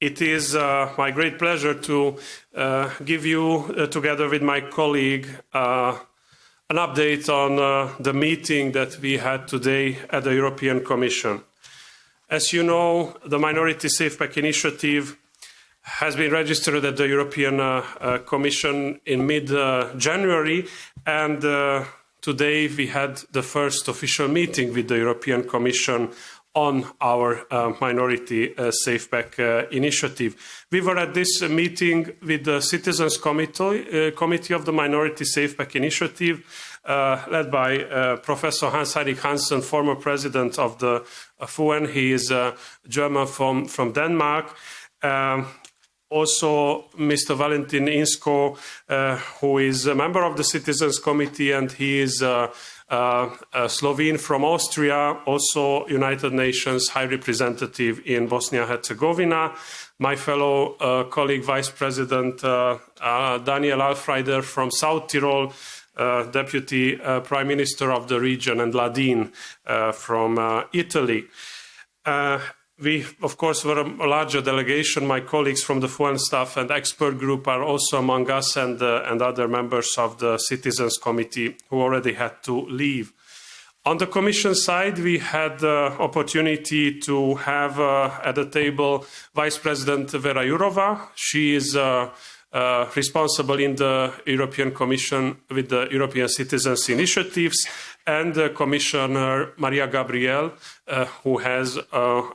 It is my great pleasure to give you, together with my colleague, an update on the meeting that we had today at the European Commission. As you know, the Minority SafePack initiative has been registered at the European Commission in mid-January, and today we had the first official meeting with the European Commission on our Minority SafePack initiative. We were at this meeting with the Citizens Committee of the Minority SafePack initiative, led by Professor Hans-Henrik Hansen, former president of the FUEN. He is German from Denmark. Also, Mr. Valentin Insko, who is a member of the Citizens Committee, and he is a Slovene from Austria, also United Nations High Representative in Bosnia-Herzegovina. My fellow colleague, Vice President Daniel Alfreider from South Tyrol, Deputy Prime Minister of the region, and Ladin from Italy. We, of course, were a larger delegation. My colleagues from the FUEN staff and expert group are also among us, and other members of the Citizens Committee who already had to leave. On the Commission side, we had the opportunity to have at the table Vice President Vera Jourova. She is responsible in the European Commission with the European Citizens Initiatives, and Commissioner Maria Gabriel, who has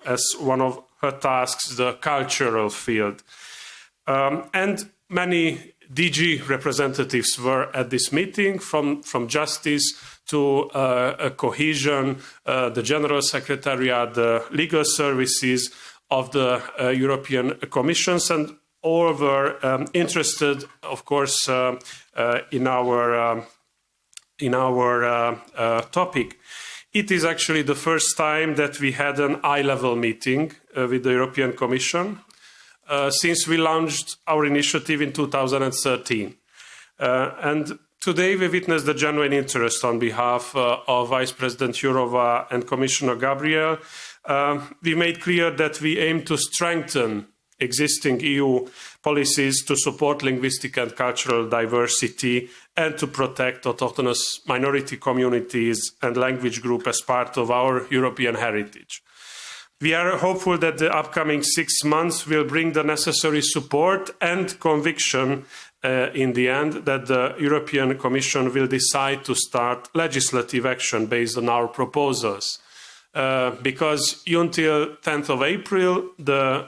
as one of her tasks the cultural field. And many DG representatives were at this meeting, from justice to cohesion, the General Secretariat, the legal services of the European Commissions, and all were interested, of course, in our topic. It is actually the first time that we had an eye-level meeting with the European Commission since we launched our initiative in 2013. And today we witnessed the genuine interest on behalf of Vice President Jourova and Commissioner Gabriel. We made clear that we aim to strengthen existing EU policies to support linguistic and cultural diversity and to protect autochthonous minority communities and language groups as part of our European heritage. We are hopeful that the upcoming 6 months will bring the necessary support and conviction in the end that the European Commission will decide to start legislative action based on our proposals. Because until 10th of April, the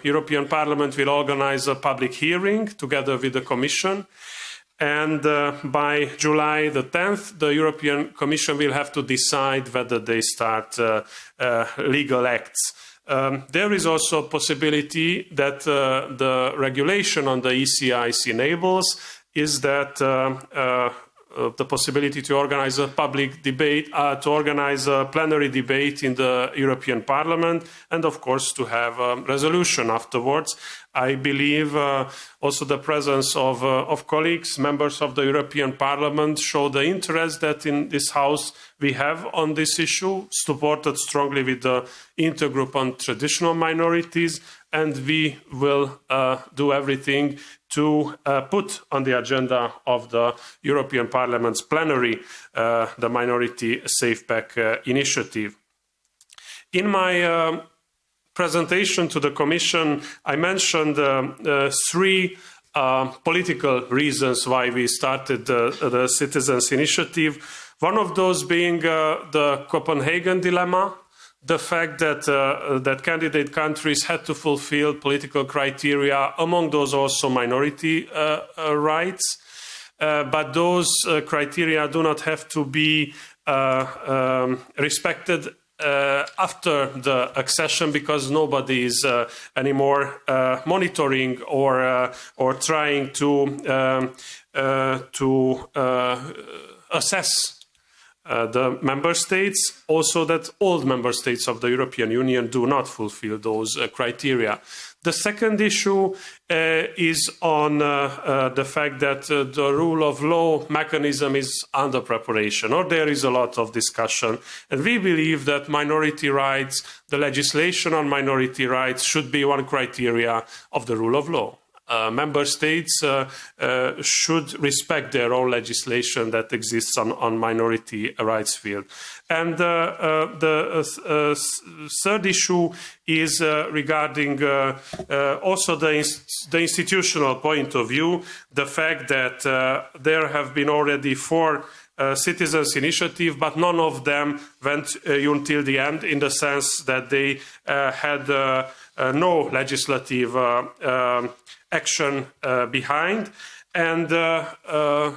European Parliament will organize a public hearing together with the Commission. And by July the 10th, the European Commission will have to decide whether they start legal acts. There is also a possibility that the regulation on the ECIs enables is that the possibility to organize a public debate, to organize a plenary debate in the European Parliament, and of course to have a resolution afterwards. I believe also the presence of colleagues, members of the European Parliament, show the interest that in this House we have on this issue, supported strongly with the intergroup on traditional minorities, and we will do everything to put on the agenda of the European Parliament's plenary the Minority SafePack initiative. In my presentation to the Commission, I mentioned 3 political reasons why we started the Citizens Initiative. One of those being the Copenhagen dilemma, the fact that that candidate countries had to fulfill political criteria, among those also minority rights, but those criteria do not have to be respected after the accession, because nobody is anymore monitoring or trying to assess the member states, also that all member states of the European Union do not fulfill those criteria. The second issue is on the fact that the rule of law mechanism is under preparation, or there is a lot of discussion. And we believe that minority rights, the legislation on minority rights, should be one criteria of the rule of law. Member states should respect their own legislation that exists on minority rights field. And the third issue is regarding also the institutional point of view, the fact that there have been already 4 citizens' initiative, but none of them went until the end, in the sense that they had no legislative action behind, and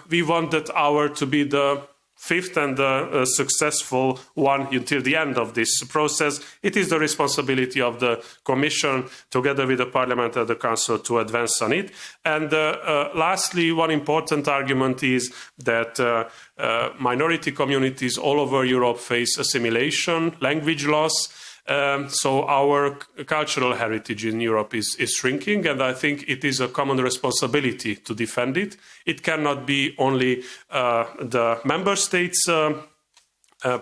we wanted ours to be the 5th and successful one until the end of this process. It is the responsibility of the Commission, together with the Parliament and the Council, to advance on it. And lastly, one important argument is that minority communities all over Europe face assimilation, language loss. So our cultural heritage in Europe is shrinking, and I think it is a common responsibility to defend it. It cannot be only the member states'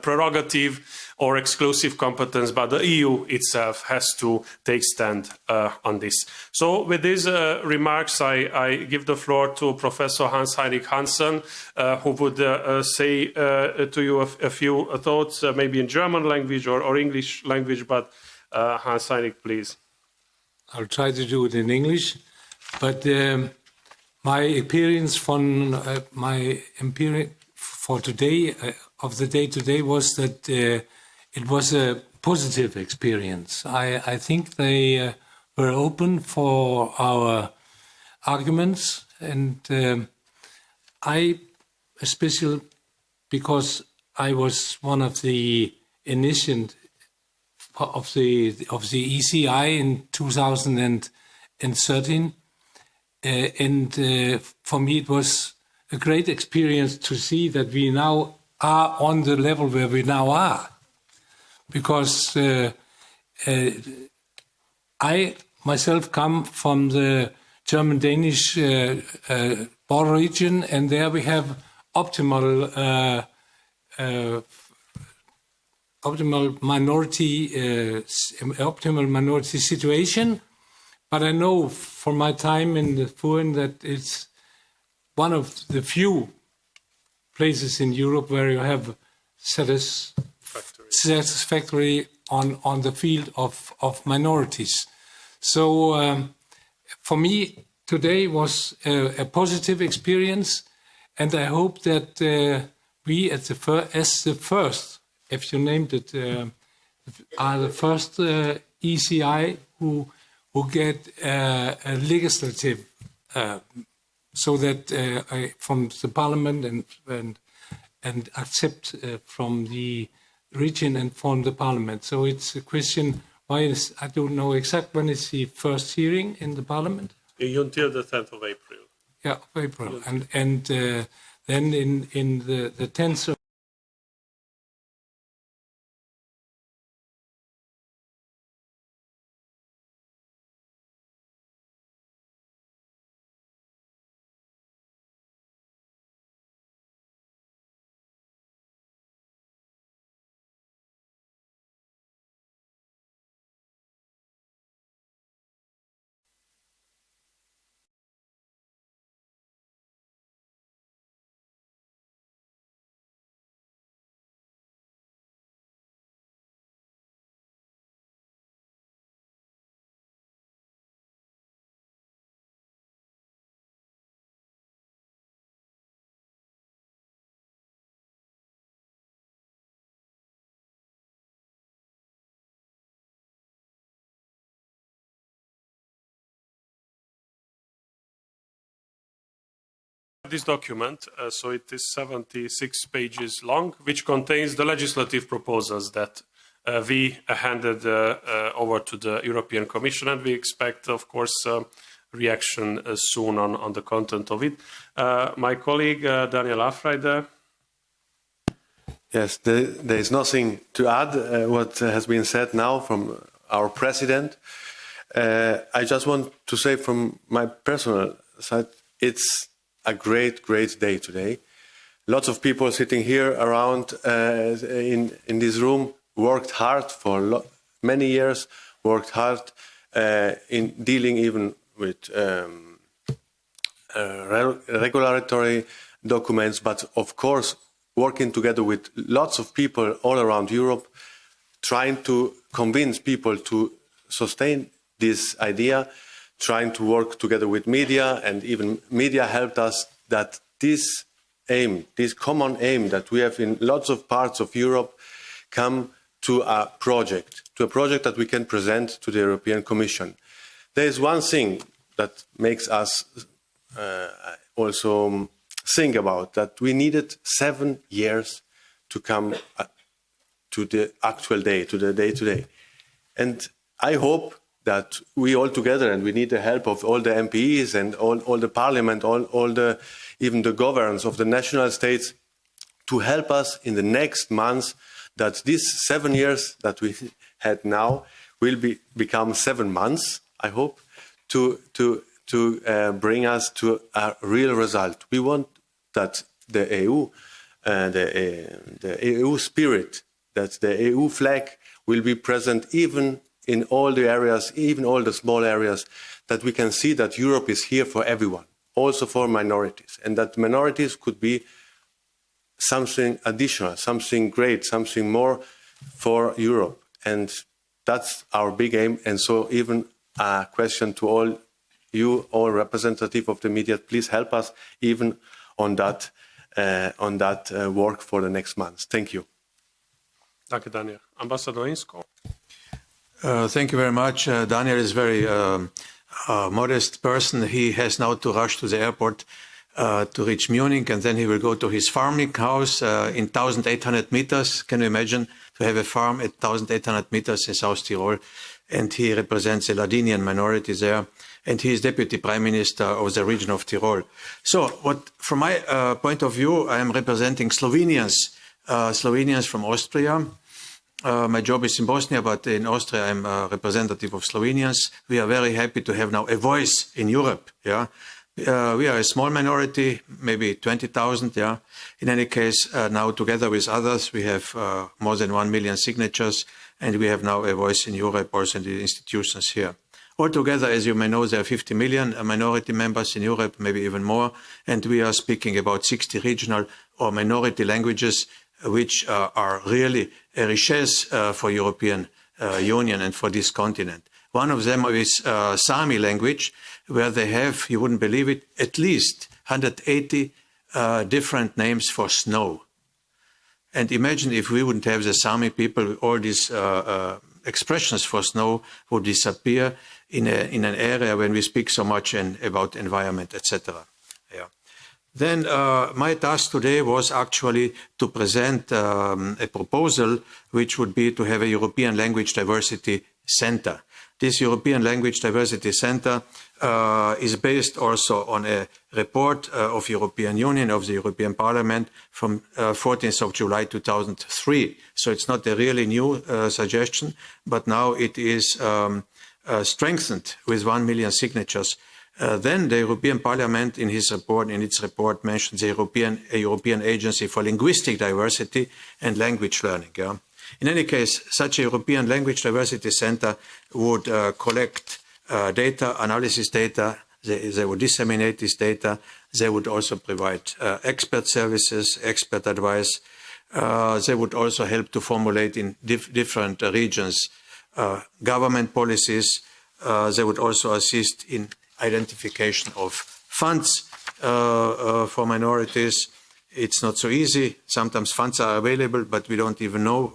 prerogative or exclusive competence, but the EU itself has to take stand on this. So with these remarks, I give the floor to Professor Hans-Heinrich Hansen, who would say to you a few thoughts, maybe in German language or English language, but Hans-Heinrich, please. I'll try to do it in English, but my experience from my experience for today, of the day today, was that it was a positive experience. I think they were open for our arguments, and I, especially because I was one of the initiants of the ECI in 2013, and for me it was a great experience to see that we now are on the level where we now are. Because I myself come from the German-Danish border region, and there we have optimal minority situation. But I know from my time in the FUEN that it's one of the few places in Europe where you have satisfactory on the field of minorities. So for me, today was a positive experience, and I hope that we, as the first, if you named it, are the first ECI who get a legislative, so that from the Parliament and accept from the region and from the Parliament. So it's a question, why is, I don't know exact when is the first hearing in the Parliament? Until the 10th of April. Yeah, April. And then in the 10th of this document, so it is 76 pages long, which contains the legislative proposals that we handed over to the European Commission, and we expect, of course, reaction soon on the content of it. My colleague, Daniel Afreide. Yes, there is nothing to add what has been said now from our president. I just want to say from my personal side, it's a great day today. Lots of people sitting here around in this room worked hard for many years, worked hard in dealing even with regulatory documents, but of course working together with lots of people all around Europe, trying to convince people to sustain this idea, trying to work together with media, and even media helped us that this aim, this common aim that we have in lots of parts of Europe, come to a project that we can present to the European Commission. There is one thing that makes us also think about that we needed 7 years to come to the actual day, to the day today. And I hope that we all together, and we need the help of all the MPs and all the parliament, even the governors of the national states, to help us in the next months, that these 7 years that we had now will become 7 months, I hope, to bring us to a real result. We want that the EU, the EU spirit, that the EU flag will be present even in all the areas, even all the small areas, that we can see that Europe is here for everyone, also for minorities, and that minorities could be something additional, something great, something more for Europe. And that's our big aim. And so even a question to all you, all representative of the media, please help us even on that work for the next months. Thank you. Thank you, Daniel. Ambassador Insko. Thank you very much. Daniel is a very modest person. He has now to rush to the airport to reach Munich, and then he will go to his farming house in 1,800 meters. Can you imagine to have a farm at 1,800 meters in South Tyrol? And he represents the Ladinian minority there, and he is Deputy Prime Minister of the region of Tyrol. So, from my point of view, I am representing Slovenians from Austria. My job is in Bosnia, but in Austria I'm a representative of Slovenians. We are very happy to have now a voice in Europe. Yeah, we are a small minority, maybe 20,000. Yeah, in any case, now together with others, we have more than 1 million signatures, and we have now a voice in Europe, also in the institutions here. Altogether, as you may know, there are 50 million minority members in Europe, maybe even more, and we are speaking about 60 regional or minority languages, which are really a richesse for European Union and for this continent. One of them is Sami language, where they have, you wouldn't believe it, at least 180 different names for snow. And imagine if we wouldn't have the Sami people, all these expressions for snow would disappear in an area when we speak so much about environment, etc. Yeah. Then my task today was actually to present a proposal which would be to have a European Language Diversity Center. This European Language Diversity Center is based also on a report of European Union, of the European Parliament from 14th of July 2003. So it's not a really new suggestion, but now it is strengthened with 1 million signatures. Then the European Parliament, in its report, mentions a European Agency for Linguistic Diversity and Language Learning. Yeah? In any case, such a European Language Diversity Center would collect data, analysis data. They would disseminate this data. They would also provide expert services, expert advice. They would also help to formulate in different regions government policies. They would also assist in identification of funds for minorities. It's not so easy. Sometimes funds are available, but we don't even know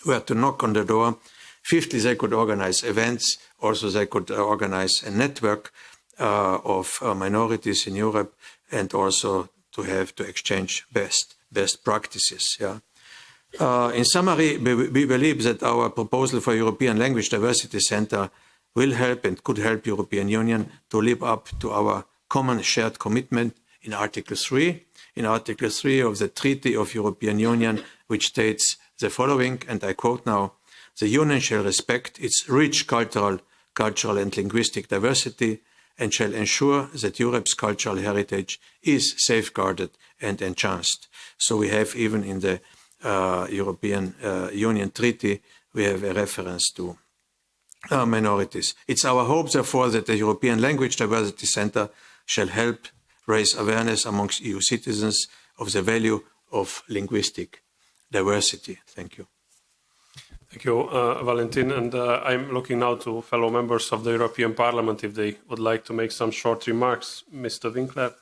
where to knock on the door. Fifthly, they could organize events. Also, they could organize a network of minorities in Europe, and also to exchange best practices. Yeah. In summary, we believe that our proposal for European Language Diversity Center will help and could help European Union to live up to our common shared commitment in Article 3. In Article 3 of the Treaty of European Union, which states the following, and I quote now: "The Union shall respect its rich cultural and linguistic diversity and shall ensure that Europe's cultural heritage is safeguarded and enhanced." So we have, even in the European Union Treaty, we have a reference to minorities. It's our hope, therefore, that the European Language Diversity Centre shall help raise awareness amongst EU citizens of the value of linguistic diversity. Thank you. Thank you, Valentin. And I'm looking now to fellow members of the European Parliament if they would like to make some short remarks. Mr. Winkler.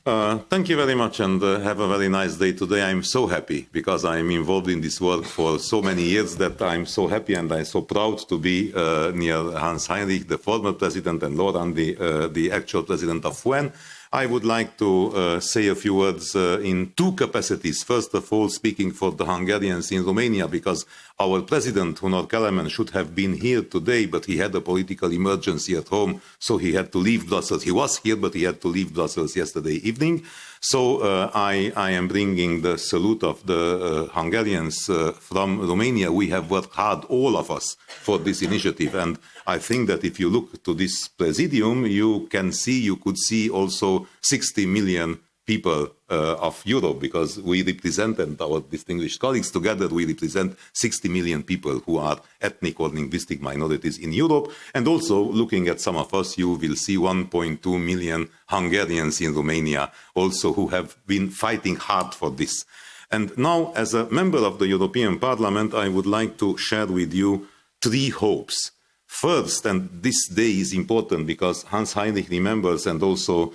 Thank you very much, and have a very nice day today. I'm so happy because I'm involved in this work for so many years that I'm so happy and I'm so proud to be near Hans Heinrich, the former president, and Laurent, the actual president of FUEN. I would like to say a few words in two capacities. First of all, speaking for the Hungarians in Romania, because our president, Hunor Kelemen, should have been here today, but he had a political emergency at home, so he had to leave Brussels. He was here, but he had to leave Brussels yesterday evening. So I am bringing the salute of the Hungarians from Romania. We have worked hard, all of us, for this initiative. And I think that if you look to this presidium, you could see also 60 million people of Europe, because we represent, and our distinguished colleagues together, we represent 60 million people who are ethnic or linguistic minorities in Europe. And also, looking at some of us, you will see 1.2 million Hungarians in Romania also who have been fighting hard for this. And now, as a member of the European Parliament, I would like to share with you three hopes. First, and this day is important because Hans Heinrich remembers, and also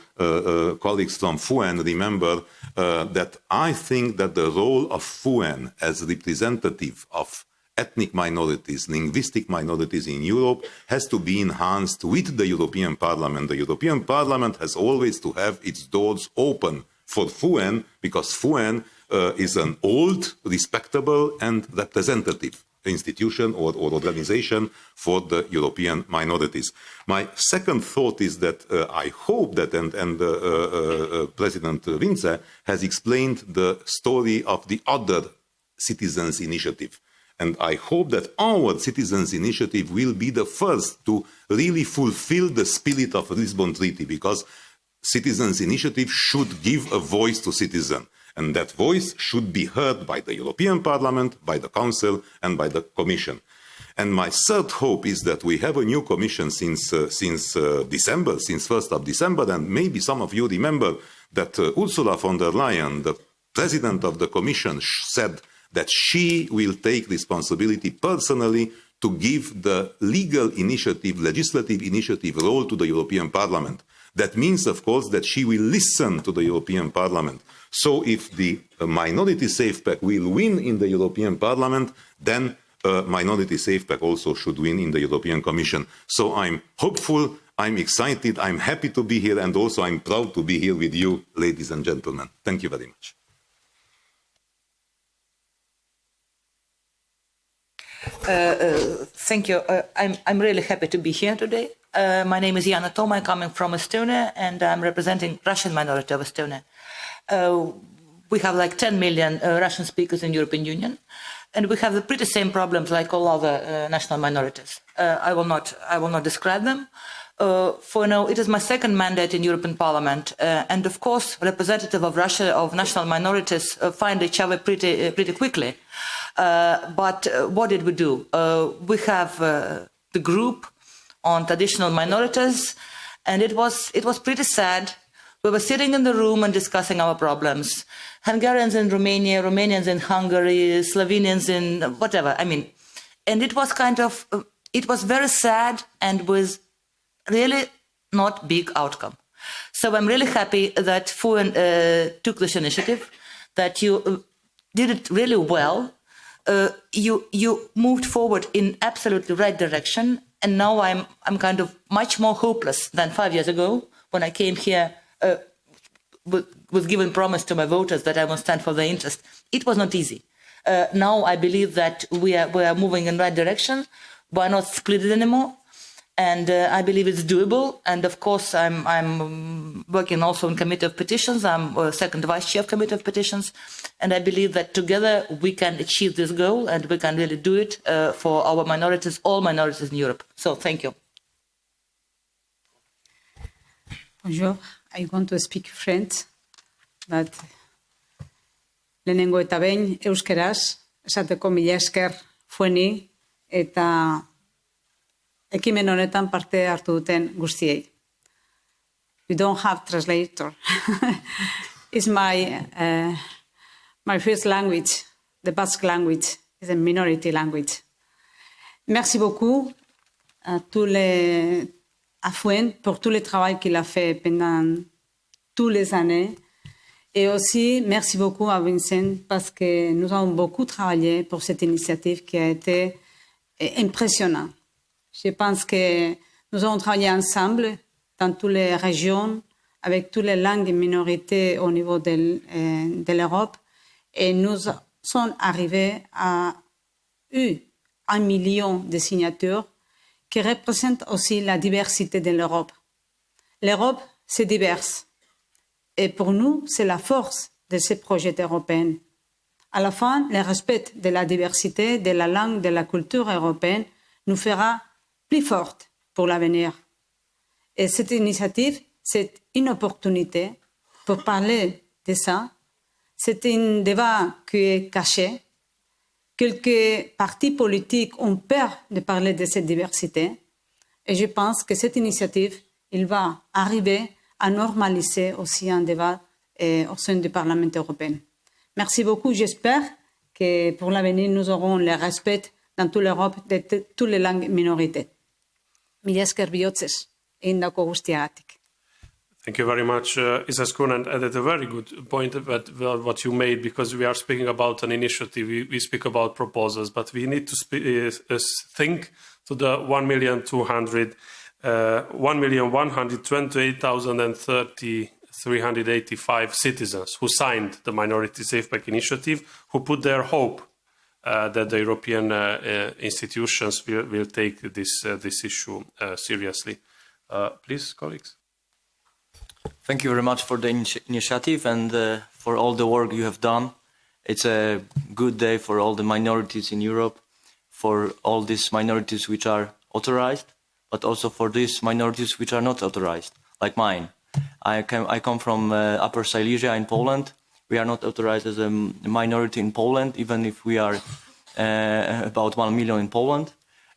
colleagues from FUEN remember, that I think that the role of FUEN as representative of ethnic minorities, linguistic minorities in Europe, has to be enhanced with the European Parliament. The European Parliament has always to have its doors open for FUEN, because FUEN is an old, respectable and representative institution or organization for the European minorities. My second thought is that I hope that, and President Vince has explained the story of the other citizens' initiative. And I hope that our citizens' initiative will be the first to really fulfill the spirit of the Lisbon Treaty, because citizens' initiative should give a voice to citizens. And that voice should be heard by the European Parliament, by the Council, and by the Commission. And my third hope is that we have a new Commission since December, since 1st of December, and maybe some of you remember that Ursula von der Leyen, the President of the Commission, said that she will take responsibility personally to give the legal initiative, legislative initiative role to the European Parliament. That means, of course, that she will listen to the European Parliament. So if the Minority SafePack will win in the European Parliament, then Minority SafePack also should win in the European Commission. So I'm hopeful, I'm excited, I'm happy to be here, and also I'm proud to be here with you, ladies and gentlemen. Thank you very much. Thank you. I'm really happy to be here today. My name is Yana Toma. I'm coming from Estonia, and I'm representing Russian minority of Estonia. We have like 10 million Russian speakers in the European Union, and we have the pretty same problems like all other national minorities. I will not describe them. For now, it is my second mandate in European Parliament, and of course, representative of Russia, of national minorities, find each other pretty quickly. But what did we do? We have the group on traditional minorities, and it was pretty sad. We were sitting in the room and discussing our problems. Hungarians in Romania, Romanians in Hungary, Slovenians in whatever. I mean, and it was it was very sad and with really not big outcome. So I'm really happy that FUEN took this initiative, that you did it really well. You moved forward in absolutely right direction, and now I'm kind of much more hopeless than 5 years ago when I came here. Was given promise to my voters that I will stand for their interest. It was not easy. Now I believe that we are moving in the right direction. We are not split anymore. And I believe it's doable. And of course, I'm working also in Committee of Petitions. I'm second vice chair of Committee of Petitions. And I believe that together we can achieve this goal and we can really do it for our minorities, all minorities in Europe. So thank you. Bonjour, I want to speak French, but lehenengo eta behin euskeraz, esateko mila esker FUENi eta ekimen honetan parte hartu duten guztiei. We don't have translator. It's my first language, the Basque language, is a minority language. Merci beaucoup à FUEN pour tout le travail qu'il a fait pendant toutes les années. Et aussi, merci beaucoup à Vincent parce que nous avons beaucoup travaillé pour cette initiative qui a été impressionnante. Je pense que nous avons travaillé ensemble dans toutes les régions, avec toutes les langues et minorités au niveau de l'Europe. Et nous sommes arrivés à 1 million de signatures qui représentent aussi la diversité de l'Europe. L'Europe, c'est divers. Et pour nous, c'est la force de ce projet européen. À la fin, le respect de la diversité, de la langue, de la culture européenne nous fera plus fortes pour l'avenir. Et cette initiative, c'est une opportunité pour parler de ça. C'est un débat qui est caché. Quelques partis politiques ont peur de parler de cette diversité. Et je pense que cette initiative, il va arriver à normaliser aussi un débat au sein du Parlement européen. Merci beaucoup. J'espère que pour l'avenir, nous aurons le respect dans toute l'Europe de toutes les langues minorités. Mila esker bihotzez, egindako guztiagatik. Thank you very much, Izaskun, and added a very good point about what you made, because we are speaking about an initiative, we speak about proposals, but we need to think to the 1,128,385 citizens who signed the Minority SafePack initiative, who put their hope that the European institutions will take this issue seriously. Please, colleagues. Thank you very much for the initiative and for all the work you have done. It's a good day for all the minorities in Europe, for all these minorities which are authorized, but also for these minorities which are not authorized, like mine. I come from Upper Silesia in Poland. We are not authorized as a minority in Poland, even if we are about 1 million in Poland.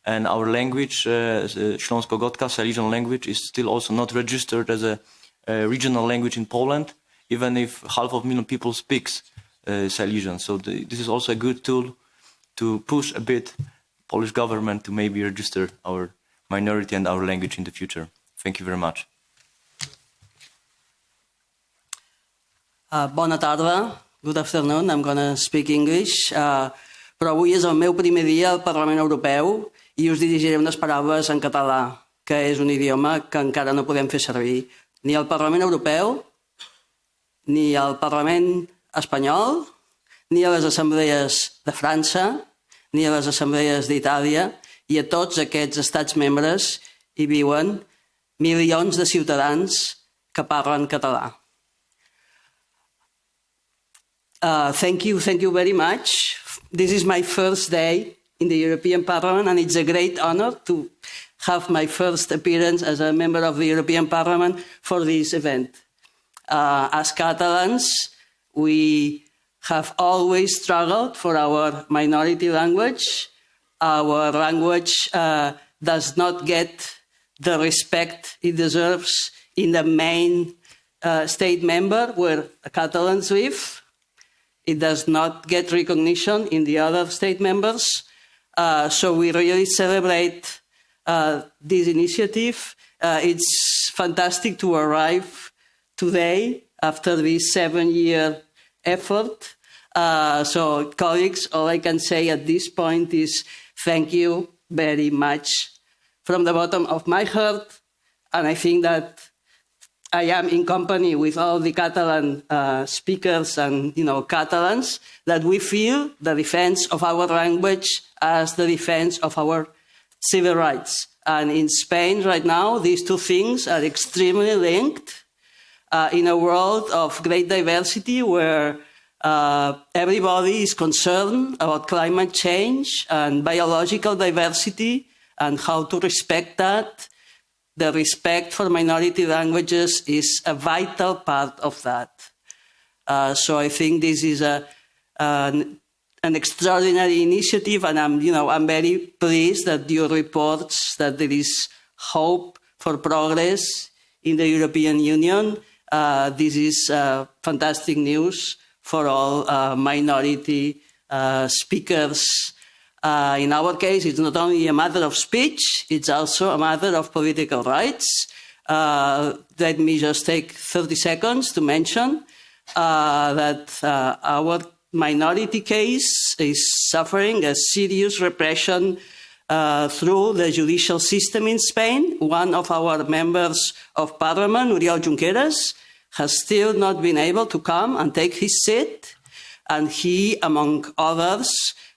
And our language, Śląsko-Gotka, Silesian language, is still also not registered as a regional language in Poland, even if 500,000 people speaks Silesian. So this is also a good tool to push a bit Polish government to maybe register our minority and our language in the future. Thank you very much. Bona tarda. Good afternoon. I'm going to speak English. Però avui és el meu primer dia al Parlament Europeu i us dirigiré unes paraules en català, que és un idioma que encara no podem fer servir ni al Parlament Europeu, ni al Parlament espanyol, ni a les assemblees de França, ni a les assemblees d'Itàlia, i a tots aquests estats membres hi viuen milions de ciutadans que parlen català. Thank you very much. This is my first day in the European Parliament, and it's a great honor to have my first appearance as a member of the European Parliament for this event. As Catalans, we have always struggled for our minority language. Our language does not get the respect it deserves in the main state member where Catalans live. It does not get recognition in the other state members. So we really celebrate this initiative. It's fantastic to arrive today after this 7-year effort. So colleagues, all I can say at this point is thank you very much from the bottom of my heart. And I think that I am in company with all the Catalan speakers and Catalans, that we feel the defense of our language as the defense of our civil rights. And in Spain right now, these two things are extremely linked in a world of great diversity where everybody is concerned about climate change and biological diversity and how to respect that. The respect for minority languages is a vital part of that. So I think this is an extraordinary initiative, and I'm very pleased that your reports that there is hope for progress in the European Union. This is fantastic news for all minority speakers. In our case, it's not only a matter of speech, it's also a matter of political rights. Let me just take 30 seconds to mention that our minority case is suffering a serious repression through the judicial system in Spain. One of our members of parliament, Oriol Junqueras, has still not been able to come and take his seat. And he, among others,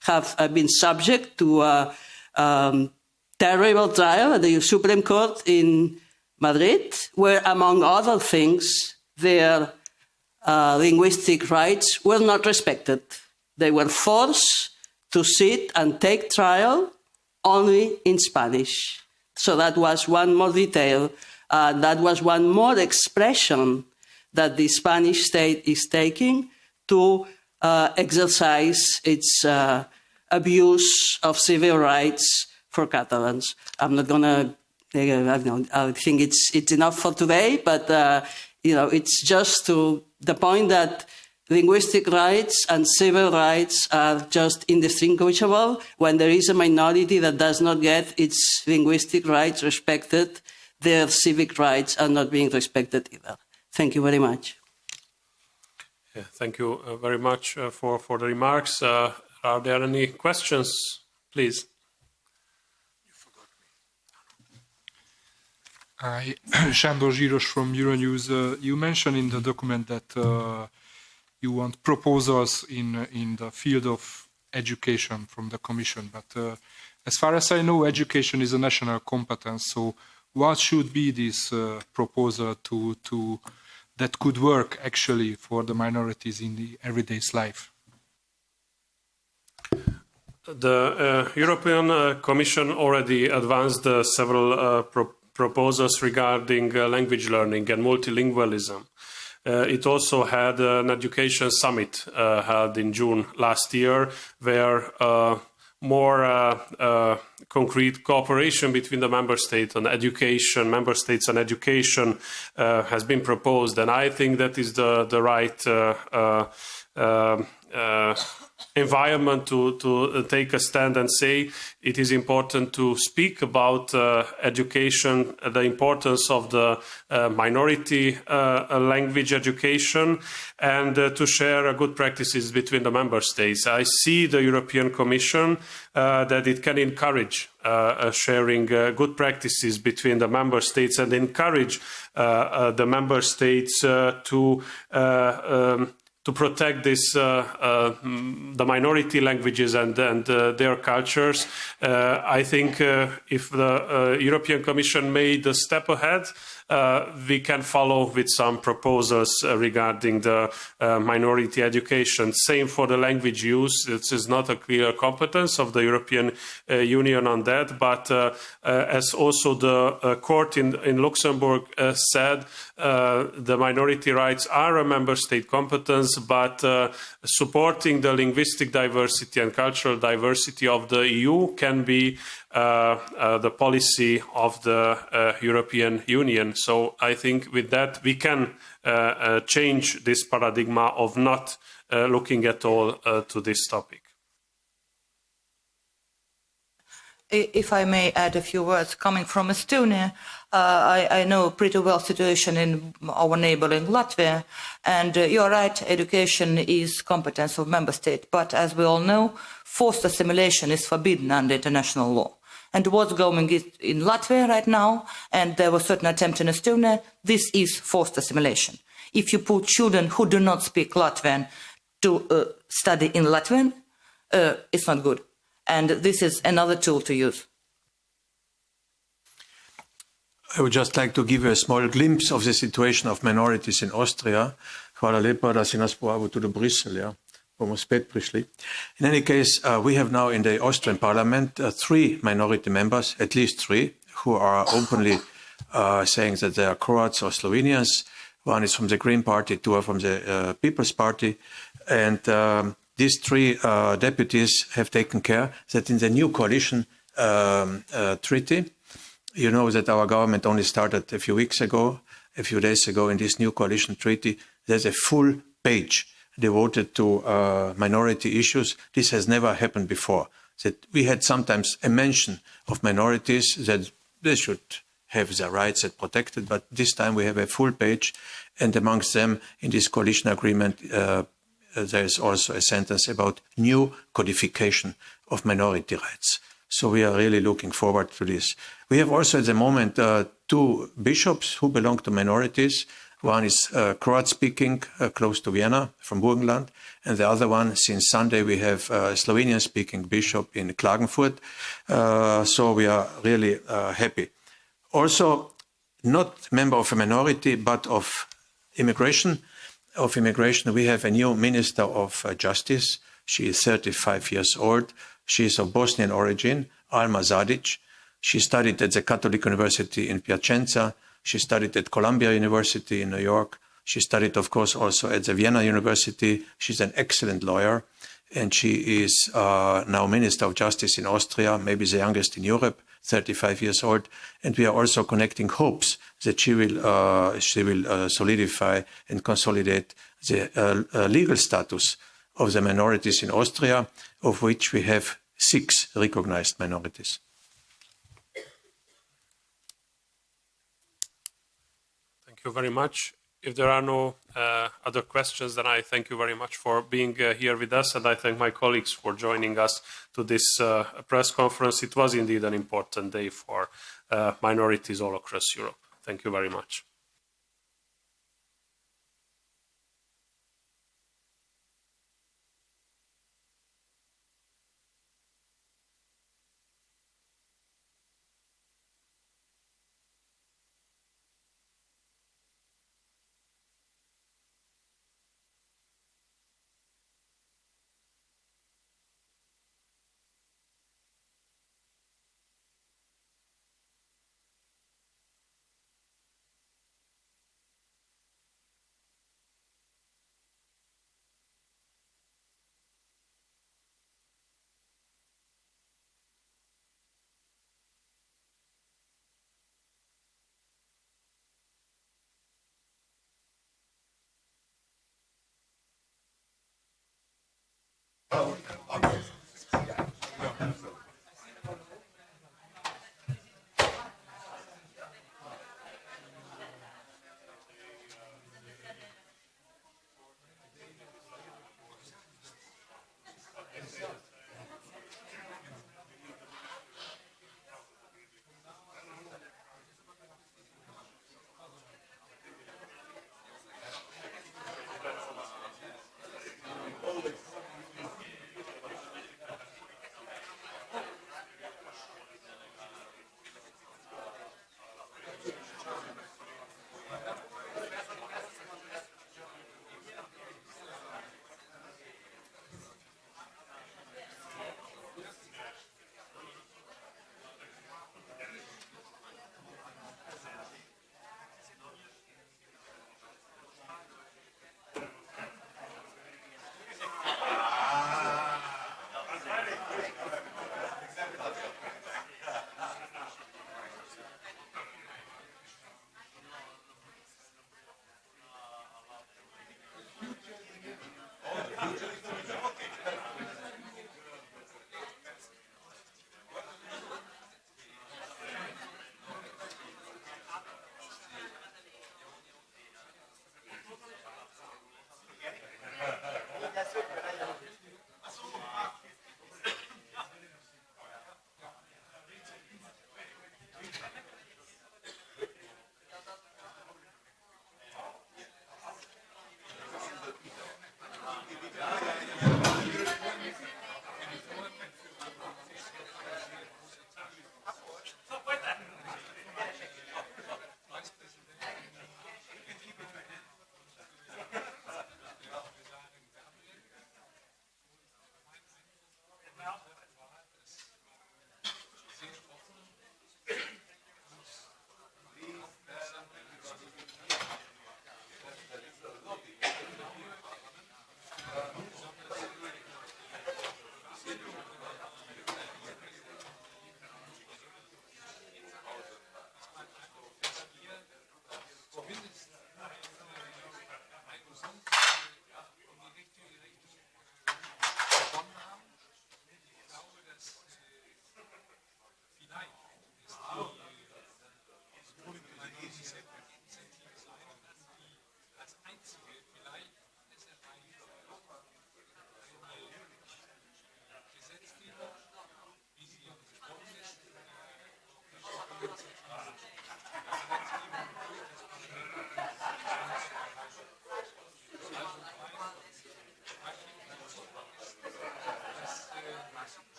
have been subject to a terrible trial at the Supreme Court in Madrid, where, among other things, their linguistic rights were not respected. They were forced to sit and take trial only in Spanish. So that was one more detail. That was one more expression that the Spanish state is taking to exercise its abuse of civil rights for Catalans. I'm not going to, I think it's enough for today, but it's just to the point that linguistic rights and civil rights are just indistinguishable. When there is a minority that does not get its linguistic rights respected, their civic rights are not being respected either. Thank you very much. Yeah, thank you very much for the remarks. Are there any questions, please? Hi, Sándor Zsíros from Euronews. You mentioned in the document that you want proposals in the field of education from the Commission, but as far as I know, education is a national competence. So, what should be this proposal that could work actually for the minorities in the everyday's life? The European Commission already advanced several proposals regarding language learning and multilingualism. It also had an education summit held in June last year, where more concrete cooperation between the member states and education, has been proposed, and I think that is the right environment to take a stand and say it is important to speak about education, the importance of the minority language education, and to share good practices between the member states. I see the European Commission that it can encourage sharing good practices between the member states and encourage the member states to protect this, the minority languages and their cultures. I think if the European Commission made a step ahead, we can follow with some proposals regarding the minority education. Same for the language use. This is not a clear competence of the European Union on that, but as also the court in Luxembourg said, the minority rights are a member state competence, but supporting the linguistic diversity and cultural diversity of the EU can be the policy of the European Union. So I think with that we can change this paradigm of not looking at all to this topic. If I may add a few words, coming from Estonia, I know pretty well situation in our neighboring Latvia, and you're right, education is competence of member state, but as we all know, forced assimilation is forbidden under international law. And what's going in Latvia right now, and there was certain attempt in Estonia, this is forced assimilation. If you put children who do not speak Latvian to study in Latvian, it's not good. And this is another tool to use. I would just like to give you a small glimpse of the situation of minorities in Austria. Hvala lepa, da si nas povabil tudi v Bruselj, ja. Bomo spet prišli. In any case, we have now in the Austrian parliament 3 minority members, at least 3, who are openly saying that they are Croats or Slovenians. One is from the Green Party, 2 are from the People's Party. And these 3 deputies have taken care that in the new coalition treaty, you know that our government only started a few days ago in this new coalition treaty, there's a full page devoted to minority issues. This has never happened before. That we had sometimes a mention of minorities that they should have their rights protected, but this time we have a full page, and amongst them in this coalition agreement there is also a sentence about new codification of minority rights. So we are really looking forward to this. We have also at the moment 2 bishops who belong to minorities. One is Croat-speaking, close to Vienna, from Burgenland, and the other one, since Sunday, we have a Slovenian-speaking bishop in Klagenfurt. So we are really happy. Also, not member of a minority, but of immigration. We have a new Minister of Justice. She is 35 years old. She is of Bosnian origin, Alma Zadic. She studied at the Catholic University in Piacenza. She studied at Columbia University in New York. She studied, of course, also at the Vienna University. She's an excellent lawyer, and she is now Minister of Justice in Austria, maybe the youngest in Europe, 35 years old. And we are also connecting hopes that she will solidify and consolidate the legal status of the minorities in Austria, of which we have 6 recognized minorities. Thank you very much. If there are no other questions, then I thank you very much for being here with us, and I thank my colleagues for joining us to this press conference. It was indeed an important day for minorities all across Europe. Thank you very much.